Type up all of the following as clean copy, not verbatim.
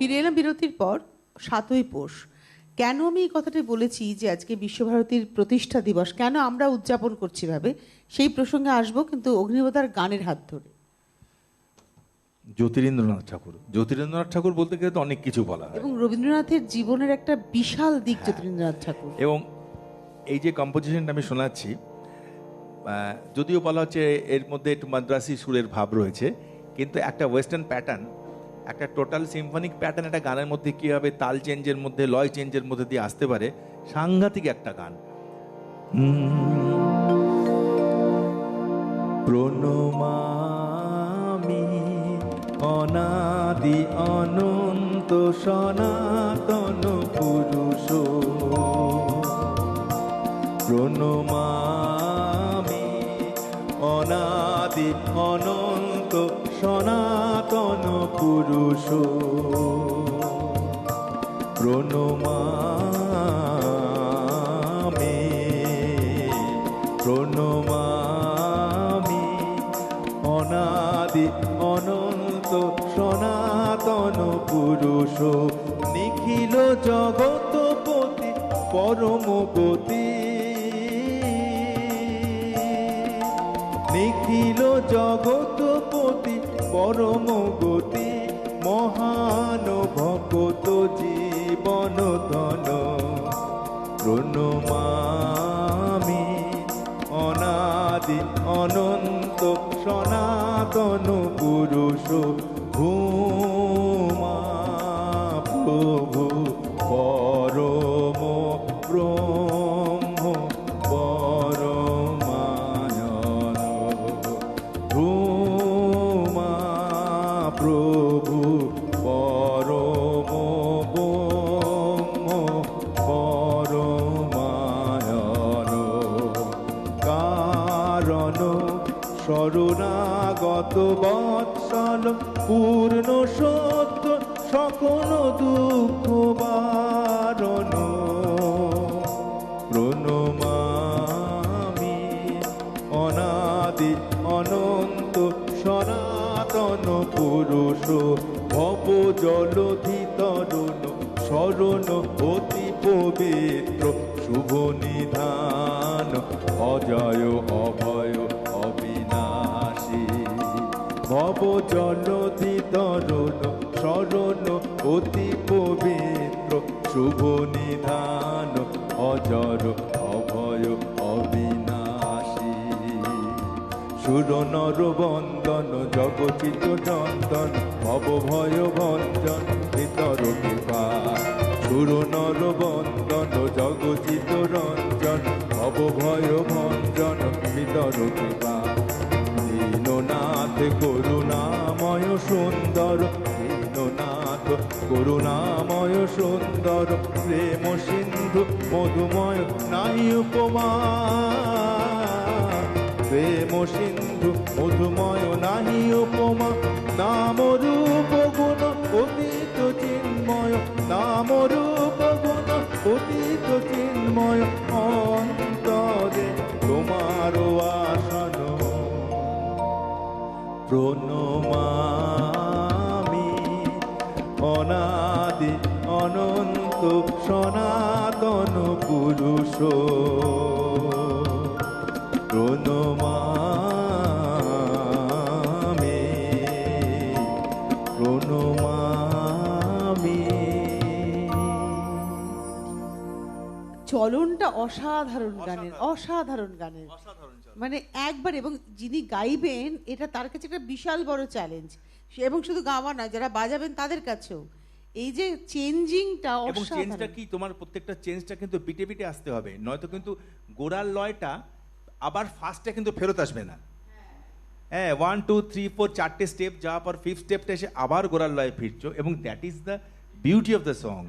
ফিরে এলাম বিরতির পর। ৭ই পৌষ, কেন আমি এই কথাটি বলেছি যে আজকে বিশ্বভারতীর প্রতিষ্ঠা দিবস কেন আমরা উদযাপন করছি ভাবে, সেই প্রসঙ্গে আসবো, কিন্তু অগ্নিবদার গানের হাত ধরে। জ্যোতিরিন্দ্রনাথ ঠাকুর বলতে গেলে তো অনেক কিছু বলা হয়, এবং রবীন্দ্রনাথের জীবনের একটা বিশাল দিক জ্যোতিরিন্দ্রনাথ ঠাকুর। এবং এই যে কম্পোজিশনটা আমি শোনাচ্ছি, যদিও বলা হচ্ছে এর মধ্যে একটু মাদ্রাসি সুরের ভাব রয়েছে, কিন্তু একটা ওয়েস্টার্ন প্যাটার্ন, একটা টোটাল সিম্ফনিক প্যাটার্ন একটা গানের মধ্যে কীভাবে তাল চেঞ্জের মধ্যে, লয় চেঞ্জের মধ্যে দিয়ে আসতে পারে, সাংঘাতিক একটা গান। প্রণমামি অনাদি অনন্ত সনাতন পুরুষ, প্রণমামি অনাদি অনন্ত সনাতন পুরুষ, প্রণমামি প্রণমামি অনাদি অনন্ত সনাতন পুরুষ, নিখিল জগৎপতি পরম গতি, নিখিল জগৎপতি পরম গতি, মহান ভগত জীবন ধন, প্রণমামি অনাদি অনন্ত সনাতন পুরুষ, ভূমা প্রভু পরম ব্রহ্ম পরমায়ন, ভূমা প্রভু পরম ব্রহ্ম পরমায়ন, কারণ শরণাগত বৎসল পূর্ণ সত্য সকল দুঃখ বারণ, প্রণমামি অনাদি অনন্ত সনাতন পুরুষ, ভব জলধি তরুণ শরণ অতি পবিত্র, শুভ নিধান অজয় অভয় অবিনাশী, ভব জলধি তরুণ শরণ অতি পবিত্র, শুভ নিধান অজর অভয় অবিনাশী, সুর নর বন্দন জগচিত চন্দন, ভব ভয় ভঞ্জন ভিতর কৃপা, সুর নর বন্দন জগচিত রঞ্জন, ভব ভয় ভঞ্জন ভিতর কৃপা, দীননাথ করুণাময় সুন্দর, দীননাথ করুণাময় সুন্দর, প্রেম সিন্ধু মধুময় নাই উপমা, প্রেম সিন্ধু মধুময় নাহি উপমা, নাম রূপ গুণ অতীত চিন্ময়, নাম রূপ গুণ অতীত চিন্ময়, অন্তরে তোমার আসন, প্রণমামি অনাদি অনন্ত সনাতন পুরুষ, প্রণমামি প্রণমামি। চলনটা অসাধারণ গানের, অসাধারণ গানের, মানে একবার, এবং যিনি গাইবেন এটা তার কাছে একটা বিশাল বড় চ্যালেঞ্জ, এবং শুধু গাওয়া না, যারা বাজাবেন তাদের কাছেও এই যে চেঞ্জিংটা, এবং চেঞ্জটা কি, তোমার প্রত্যেকটা চেঞ্জটা কিন্তু বিটে বিটে আসতে হবে, নয়তো কিন্তু গোড়ার লয়টা আবার ফার্স্টে কিন্তু ফেরত আসবে না। হ্যাঁ, 1 2 3 4 চারটে স্টেপ যাওয়ার পর ফিফথ স্টেপটা এসে আবার গোড়ার লয়ে ফিরছো, এবং that is the beauty of the song.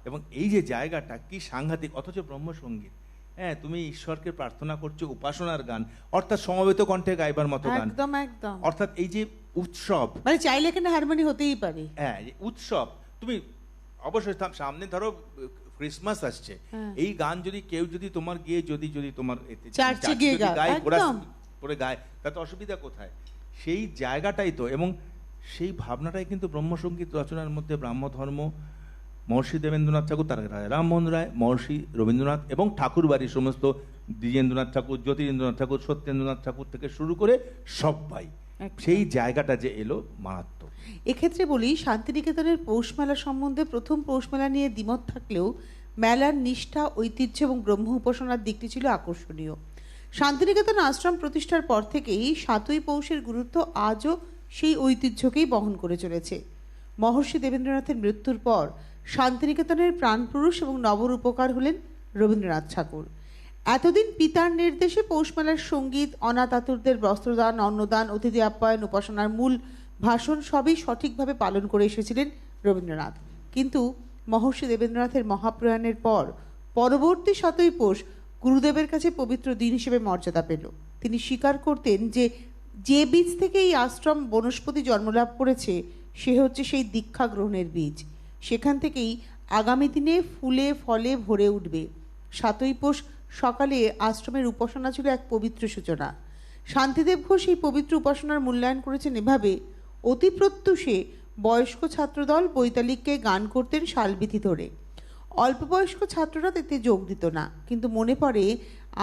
এবং এই যে জায়গাটা কি সাংঘাতিক, অথচ ব্রহ্মসঙ্গীত, হ্যাঁ, তুমি ঈশ্বরকে প্রার্থনা করছো, উপাসনার গান, অর্থাৎ সমবেত কণ্ঠে গাইবার মতো গান, একদম একদম, অর্থাৎ এই যে উৎসব, মানে চাইলে এখানে হারমোনি হতেই পারে। হ্যাঁ, উৎসব, তুমি অবশ্যই সামনে ধরো ক্রিসমাস আসছে, এই গান যদি কেউ যদি তোমার গিয়ে যদি তোমার চার্চে গিয়ে গায়, করে গায়, তাতে অসুবিধা কোথায়? সেই জায়গাটাই তো। এবং সেই ভাবনাটাই কিন্তু ব্রহ্মসঙ্গীত রচনার মধ্যে ব্রাহ্মধর্ম, মহর্ষি দেবেন্দ্রনাথ ঠাকুর, তার রামমোহন রায়, মহর্ষি রবীন্দ্রনাথ এবং ঠাকুর বাড়ির সমস্ত দ্বিজেন্দ্রনাথ ঠাকুর, জ্যোতিরেন্দ্রনাথ ঠাকুর, সত্যেন্দ্রনাথ ঠাকুর থেকে শুরু করে সবাই সেই জায়গাটা যে এলো মারাত্মক। এক্ষেত্রে বলি, শান্তিনিকেতনের পৌষ মেলা সম্বন্ধে প্রথম পৌষ মেলা নিয়ে দ্বিমত থাকলেও মেলার নিষ্ঠা, ঐতিহ্য এবং ব্রহ্ম উপাসনার দিকটি ছিল আকর্ষণীয়। শান্তিনিকেতন আশ্রম প্রতিষ্ঠার পর থেকেই ৭ই পৌষের গুরুত্ব আজও সেই ঐতিহ্যকেই বহন করে চলেছে। মহর্ষি দেবেন্দ্রনাথের মৃত্যুর পর শান্তিনিকেতনের প্রাণপুরুষ এবং নবরূপকার হলেন রবীন্দ্রনাথ ঠাকুর। এতদিন পিতার নির্দেশে পৌষ মেলার সঙ্গীত, অনাথ আতুরদের বস্ত্রদান, অন্নদান, অতিথি আপ্যায়ন, উপাসনার মূল ভাষণ সবই সঠিকভাবে পালন করে এসেছিলেন রবীন্দ্রনাথ। কিন্তু মহর্ষি দেবেন্দ্রনাথের মহাপ্রয়াণের পর পরবর্তী ৭ই পৌষ গুরুদেবের কাছে পবিত্র দিন হিসেবে মর্যাদা পেল। তিনি স্বীকার করতেন যে বীজ থেকে এই আশ্রম বনস্পতি জন্মলাভ করেছে সে হচ্ছে সেই দীক্ষা গ্রহণের বীজ। সেখান থেকেই আগামী দিনে ফুলে ফলে ভরে উঠবে। ৭ই পৌষ সকালে আশ্রমের উপাসনা ছিল এক পবিত্র সূচনা। শান্তিদেব ঘোষ এই পবিত্র উপাসনার মূল্যায়ন করেছেন এভাবে: অতি প্রত্যুষে বয়স্ক ছাত্রদল বৈতালিককে গান করতেন শালবিথি ধরে। অল্প বয়স্ক ছাত্ররা এতে যোগ দিত না, কিন্তু মনে পড়ে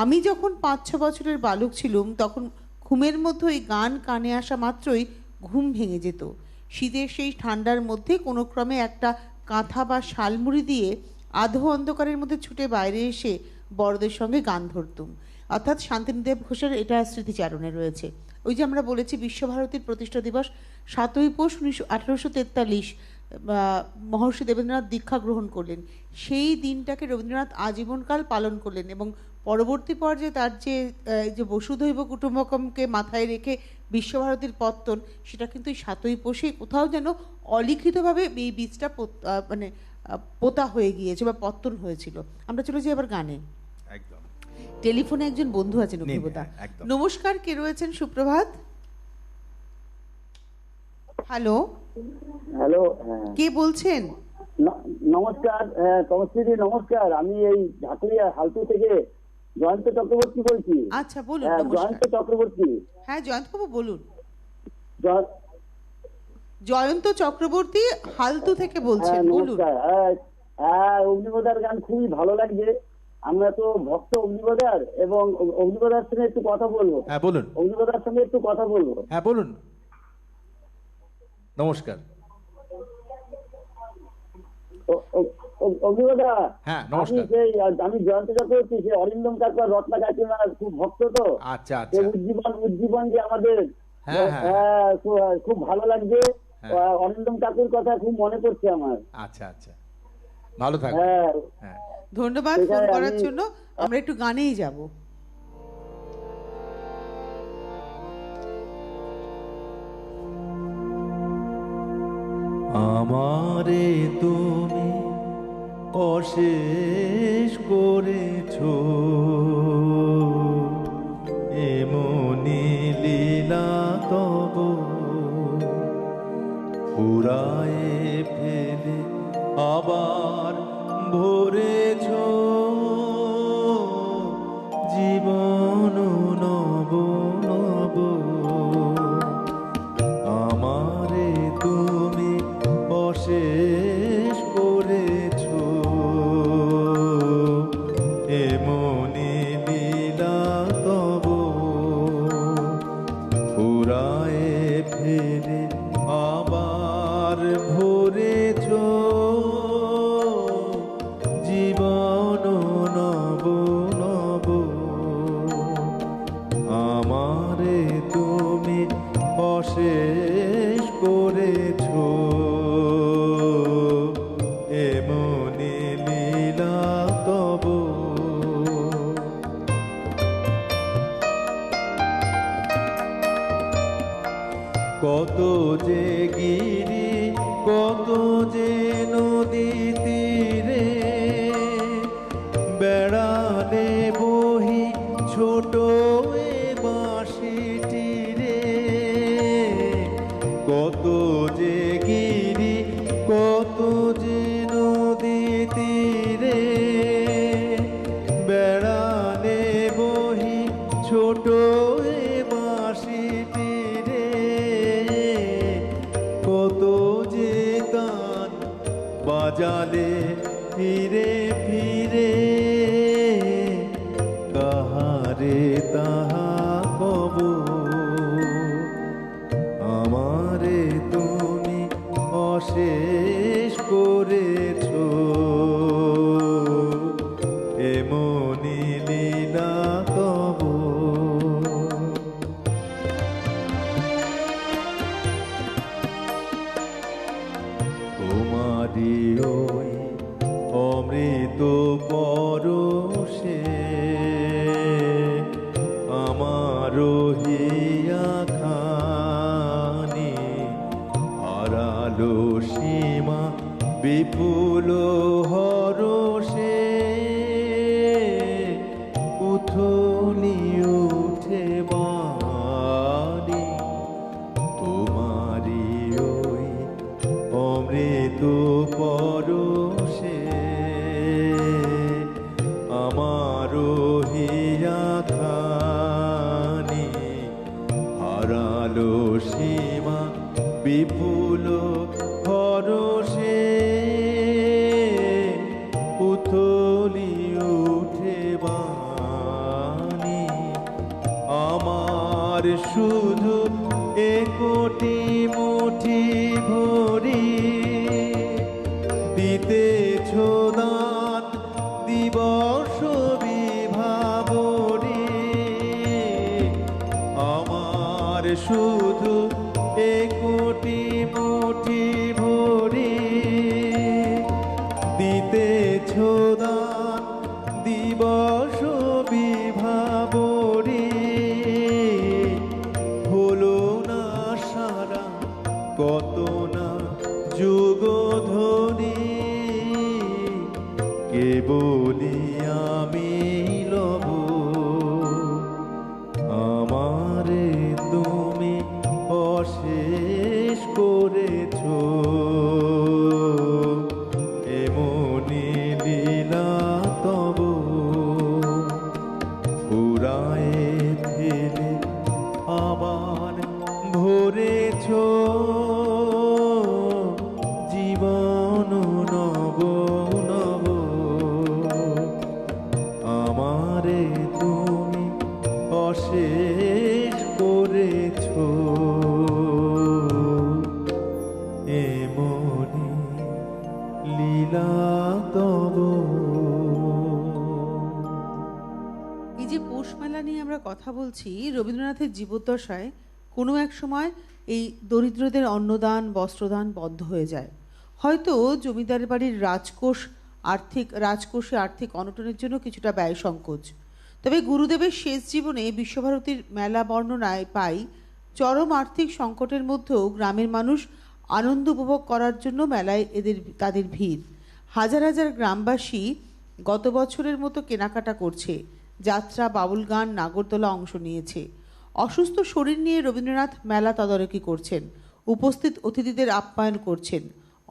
আমি যখন ৫-৬ বছরের বালক ছিলুম তখন ঘুমের মধ্যে ওই গান কানে আসা মাত্রই ঘুম ভেঙে যেত। শীতের সেই ঠান্ডার মধ্যে কোনো ক্রমে একটা কাঁথা বা শালমুড়ি দিয়ে আধো অন্ধকারের মধ্যে ছুটে বাইরে এসে বড়দের সঙ্গে গান ধরতুম। অর্থাৎ শান্তিদেব ঘোষের এটা স্মৃতিচারণে রয়েছে। ওই যে আমরা বলেছি বিশ্বভারতীর প্রতিষ্ঠা দিবস ৭ই পৌষ ১৮৪৩ মহর্ষি দেবেন্দ্রনাথ দীক্ষা গ্রহণ করলেন। সেই দিনটাকে রবীন্দ্রনাথ আজীবনকাল পালন করলেন এবং পরবর্তী পর্যায়ে তার যে বসুধৈব কুটুম্বকমকে মাথায় রেখে বিশ্বভারতীর পত্তন, সেটা কিন্তু ৭ই পৌষে কোথাও যেন অলিখিতভাবে এই বীজটা পোতা হয়ে গিয়েছে বা পত্তন হয়েছিল। আমরা চলে যাই এবার গানে। একদম। টেলিফোনে একজন বন্ধু আছেন, অভিজ্ঞতা। নমস্কার, কে রয়েছেন? সুপ্রভাত। হ্যালো হ্যালো, কে বলছেন? নমস্কার তমশ্রী, নমস্কার। আমি এই ঝাঁকুড়িয়া হালতু থেকে জয়ন্ত চক্রবর্তী বলছি। আচ্ছা বলুন। জয়ন্ত চক্রবর্তী। হ্যাঁ জয়ন্তবাবু বলুন। জয়ন্ত চক্রবর্তী হালতু থেকে বলছেন, বলুন। হ্যাঁ, অগ্নিপদার গান খুবই ভালো লাগছে। আমরা তো ভক্ত অগ্নিপদার, এবং অগ্নিপদার সঙ্গে একটু কথা বলবো। হ্যাঁ বলুন। অগ্নিপদার সঙ্গে একটু কথা বলবো। হ্যাঁ বলুন। নমস্কার অগ্নিপদা। হ্যাঁ নমস্কার। আমি জয়ন্ত চক্রবর্তী, সে অরিন্দম কাকুর রত্না কাকিমার খুব ভক্ত তো। আচ্ছা আচ্ছা। উজ্জীবন যে আমাদের, খুব ভালো লাগছে। অরিন্দম কাকুর কথা খুব মনে পড়ছে আমার। আচ্ছা আচ্ছা, ভালো থাকবেন। হ্যাঁ ধন্যবাদ ফোন করার জন্য। আমরা একটু গানেই যাব। আমারে তুমি অশেষ করেছো, এমনি লীলা তব পুরায়ে ফেলে আবার ভরেছো জীবন নব নব। আমারে তুমি অশেষ করেছো, এমনি লীলা তব ফুরায়ে ফেলে আবার ভরেছো জীবন নব নব। আমারে তুমি অশেষ করেছো, এমনি লীলা তব। কত যে গিরি, কত যে নদী তীরে বেড়ালে বহি ছোট এ বাঁশিটি রে। কত যে গিরি, কত যে নদী তীরে বেড়ালে বহি ছোট এ বাঁশিটি রে। বাজালে ফিরে ফিরে কাহারে তাহা কব আমারে তুমি অশেষ করেছ এমনি লীলা তব তোমারি ওই অমৃত পরশে আমার হিয়া খানি হারালো সীমা বিপুল হরষে উথলি উঠে বাণী তোমারি ওই অমৃত পরশে আমার হিয়া খানি হারালো সীমা বিপুল হরষে উথলি উঠে বাণী আমার শুধু একটি মুঠি ভরি দিতেছ দান দিবস বিভাবরি আমার শুধু একটি মুঠি ভরি দিতেছ দান দিবস বিভাবরি হলো না সারা কত না যুগ ধরি কেবলি আমি লব আমারে তুমি অশেষ করেছ এমনি লীলা তব ফুরায়ে ফেলে আবার ভরেছ জীবন নব নব আমারে তুমি অশেষ করেছ এমনি লীলা তব এই যে পৌষ মেলা নিয়ে আমরা কথা বলছি, রবীন্দ্রনাথের জীবদ্দশায় কোনো এক সময় এই দরিদ্রদের অন্নদান বস্ত্রদান বন্ধ হয়ে যায়। হয়তো জমিদার বাড়ির রাজকোষে আর্থিক অনটনের জন্য কিছুটা ব্যয় সংকোচ। তবে গুরুদেবের শেষ জীবনে বিশ্বভারতীর মেলা বর্ণনায় পাই চরম আর্থিক সংকটের মধ্যেও গ্রামের মানুষ আনন্দ উপভোগ করার জন্য মেলায় তাদের ভিড়। হাজার হাজার গ্রামবাসী গত বছরের মতো কেনাকাটা করছে, যাত্রা, বাউল গান, নাগরদোলা অংশ নিয়েছে। অসুস্থ শরীর নিয়ে রবীন্দ্রনাথ মেলা তদারকি করছেন, উপস্থিত অতিথিদের আপ্যায়ন করছেন।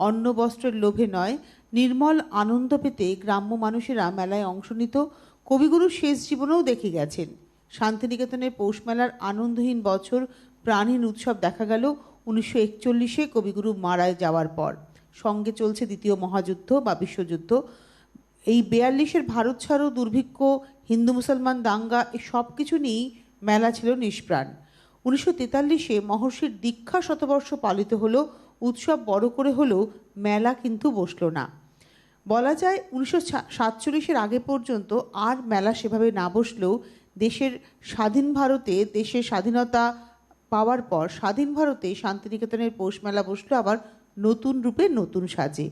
অন্ন বস্ত্রের লোভে নয়, নির্মল আনন্দ পেতে গ্রাম্য মানুষেরা মেলায় অংশ নিত। কবিগুরু শেষ জীবনেও দেখে গেছেন। শান্তিনিকেতনের পৌষ মেলার আনন্দহীন বছর প্রাণহীন উৎসব দেখা গেল 1941-এ কবিগুরু মারা যাওয়ার পর। সঙ্গে চলছে দ্বিতীয় মহাযুদ্ধ বা বিশ্বযুদ্ধ। এই 42-এর ভারত ছাড়ো, দুর্ভিক্ষ, হিন্দু মুসলমান দাঙ্গা, এই সব কিছু নিয়েই মেলা ছিল নিষ্প্রাণ। 1943-এ মহর্ষির দীক্ষা শতবর্ষ পালিত হলো, উৎসব বড় করে হলেও মেলা কিন্তু বসলো না। বলা যায় 1947-এর আগে পর্যন্ত আর মেলা সেভাবে না বসলেও দেশের স্বাধীনতা পাওয়ার পর স্বাধীন ভারতে শান্তিনিকেতনের পৌষ মেলা বসলো আবার নতুন রূপে, নতুন সাজে।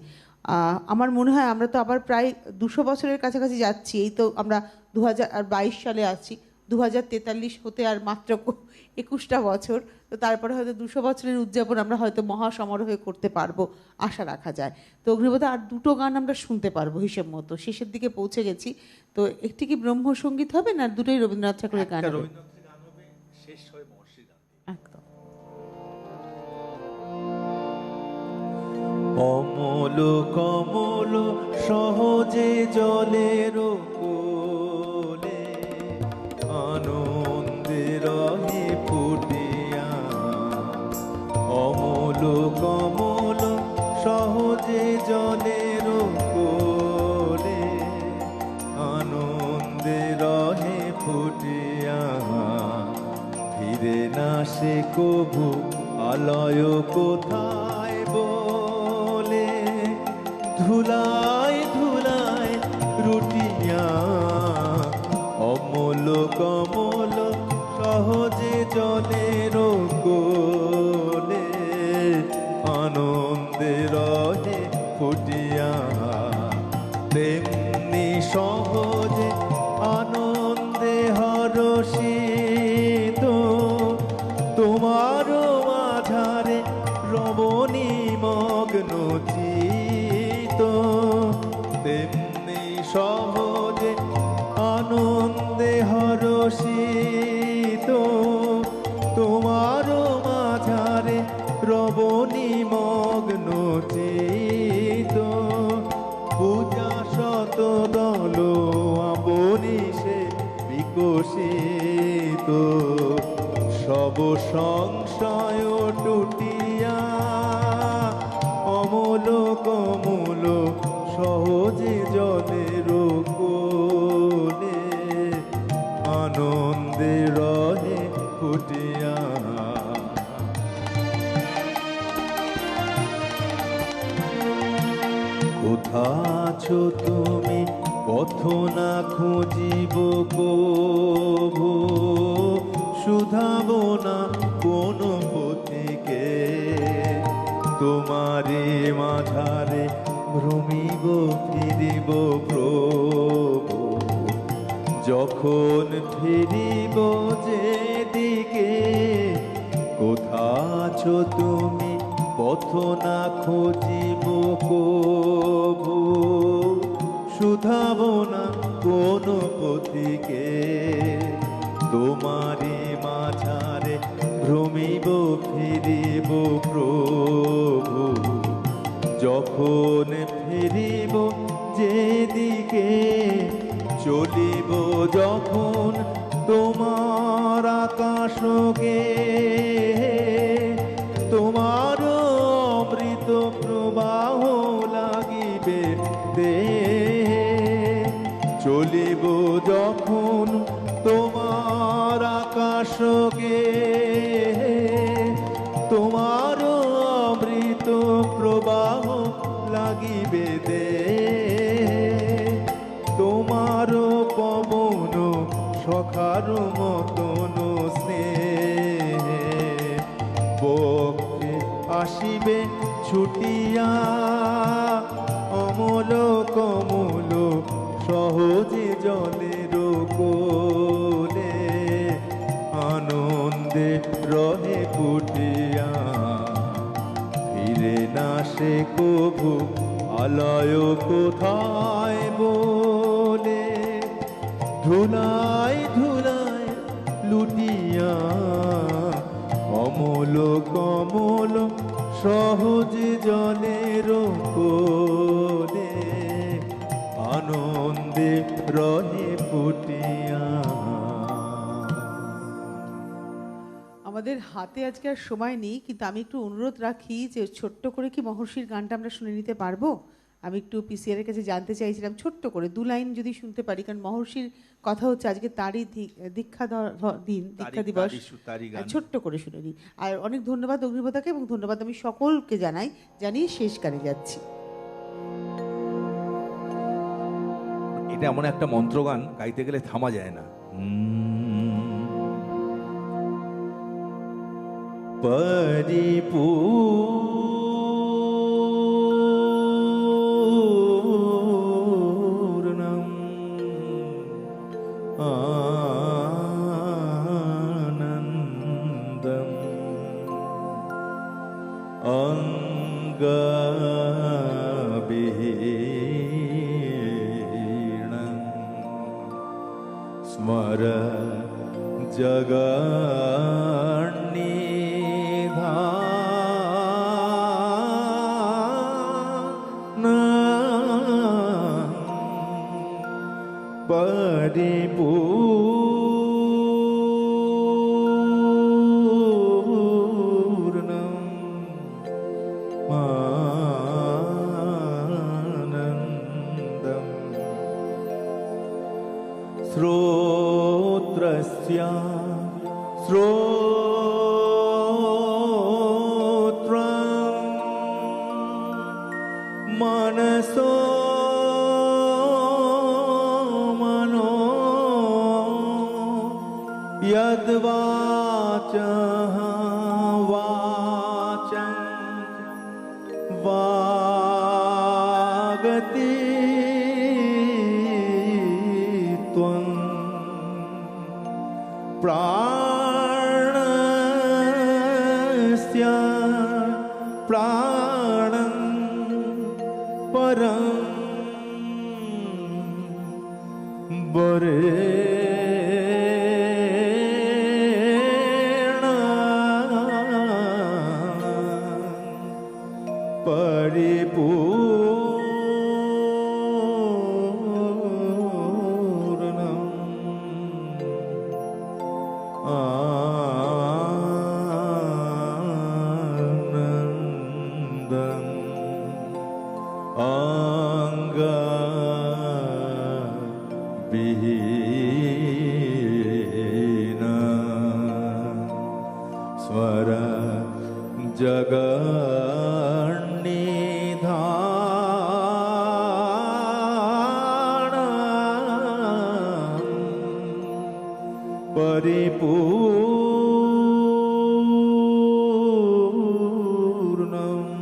আমার মনে হয় আমরা তো আবার প্রায় 200 বছরের কাছাকাছি যাচ্ছি। এই তো আমরা 2022 সালে আছি, 2043 হতে আর মাত্র 21টা বছর। তো তারপরে হয়তো 200 বছরের উদযাপন আমরা হয়তো মহাসমারোহে করতে পারবো, আশা রাখা যায়। তো অগ্নিপথে আর 2টো গান আমরা শুনতে পারবো হিসেব মতো, শেষের দিকে পৌঁছে গেছি। তো একটি কি ব্রহ্মসঙ্গীত হবে না দুটোই রবীন্দ্রনাথ ঠাকুরের গান হবে? শেষ হয় মহর্ষির গান। একদম। অমল কমল সহজে জলের কোলে আনন্দে রহে ফুটিয়া, অমল কমল সহজে জলের সে কভু আলয় কোথায় বলে ধুলায় ধুলায় রুটিয়া অমল কমল সহজে জলের কোলে আনন্দে রহে ফুটিয়া তেমনি সহজে আনন্দে হরষিত তোমার মাঝারে রমণী মগ্ন চিত তেমনি সহজে আনন্দে হরষিত তোমার মাঝারে রমণী মগ্ন চিত পূজা শত দল আপনি সে বিকশিত সব সংশয় টুটিয়া অমল কমল সহজে জলের কোলে আনন্দে রহে ফুটিয়া কোথা আছো তুমি পথ না খুঁজিব কভু শুধাব না কোন পথিকে তোমারে মাঝারে ভ্রমিব ফিরিব প্রভু যখন ফিরিব যেদিকে কোথা আছো তুমি পথ না খুঁজিব কভু শুধাব না কোন পথিকে তোমারি মাঝারে ভ্রমিব ফিরিব প্রভু যখন ফিরিব যেদিকে চলিব যখন তোমার আকাশকে তোমার অমৃত প্রবাহ লাগিবে দেহে চলিব যখন তোমার আকাশকে তোমার অমৃত প্রবাহ লাগিবে দেহে তোমার পবন সখার মতন স্নেহে বক্ষে আসিবে ছুটিয়া অমল কমল সহজে জলের কোলে আনন্দে রহে ফুটিয়া ফিরে না সে কভু আলয় কোথায় বলে ধুলায় ধুলায় লুটিয়া অমল কমল সহজে জলের কোলে আনন্দে রহে ফুটিয়া আমাদের হাতে আজকে আর সময় নেই, কিন্তু আমি একটু অনুরোধ রাখি যে ছোট্ট করে কি মহর্ষির গানটা আমরা শুনে নিতে পারবো? আমি একটু পিসিআর এর কাছে জানতে চাইছিলাম ছোট্ট করে 2 লাইন যদি শুনতে পারি, কারণ মহর্ষির কথা হচ্ছে আজকে তারই দীক্ষা দীক্ষা দিবস। ছোট্ট করে শুনে নিই। আর অনেক ধন্যবাদ অগ্নিপতাকে, এবং ধন্যবাদ আমি সকলকে জানিয়ে শেষ গানে যাচ্ছি। এটা এমন একটা মন্ত্রগান, গাইতে গেলে থামা যায় না। পরিপূর্ণম আনন্দম অঙ্গবিহীনম স্মর জগন্নিধান পরিপূর্ণম আনন্দম শ্রোত্রস্য শ্রোত্রস্য मनसो मनो यद्वाचः वाचं वागति त्वं प्राणस्य प्राणं परं वरेण परिपूर्णम् विहीन स्वर जगन्निधान परिपूर्णम्